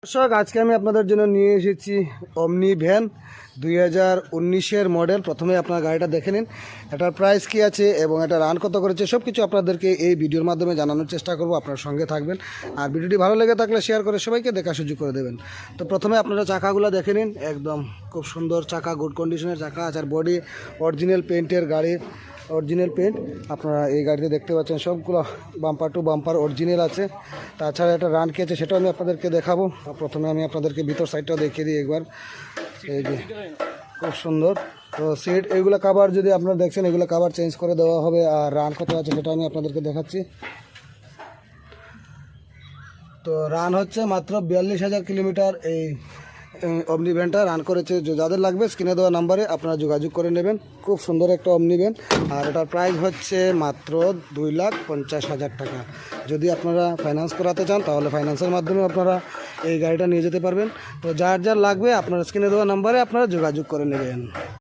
দর্শক, আজকে আমি আপনাদের জন্য নিয়ে এসেছি অমনি ভ্যান 2019-এর মডেল। প্রথমে আপনার গাড়িটা দেখে নিন, এটার প্রাইস কি আছে এবং এটা রান কত করেছে সব কিছু আপনাদেরকে এই ভিডিওর মাধ্যমে জানানোর চেষ্টা করব। আপনার সঙ্গে থাকবেন, আর ভিডিওটি ভালো লেগে থাকলে শেয়ার করে সবাইকে দেখার সুযোগ করে দেবেন। তো প্রথমে আপনারা চাকাগুলো দেখে নিন, একদম খুব সুন্দর চাকা, গুড কন্ডিশনের চাকা আছে, আর বডি অরিজিনাল পেন্টের গাড়ির, অরিজিনাল পেন্ট আপনারা এই গাড়িতে দেখতে পাচ্ছেন। সবগুলো বাম্পার টু বাম্পার অরিজিনাল আছে। তাছাড়া একটা রান কি আছে সেটাও আমি আপনাদেরকে দেখাবো। প্রথমে আমি আপনাদেরকে ভিতর সাইডটাও দেখিয়ে দিই একবার। এই যে খুব সুন্দর। তো সিট এইগুলো কাভার যদি আপনারা দেখছেন, এগুলো কাভার চেঞ্জ করে দেওয়া হবে। আর রান কত আছে সেটা আমি আপনাদেরকে দেখাচ্ছি। তো রান হচ্ছে মাত্র 42,000 কিলোমিটার এই অমনি ভ্যানটা রান করেছে। যাদের লাগবে স্ক্রিনে দেওয়া নাম্বারে আপনারা যোগাযোগ করে নেবেন। খুব সুন্দর একটা অমনি ভ্যান, আর এটার প্রাইস হচ্ছে মাত্র 2,50,000 টাকা। যদি আপনারা ফাইন্যান্স করাতে চান তাহলে ফাইন্যান্সের মাধ্যমে আপনারা এই গাড়িটা নিয়ে যেতে পারবেন। তো যার যার লাগবে আপনারা স্ক্রিনে দেওয়া নাম্বারে আপনারা যোগাযোগ করে নেবেন।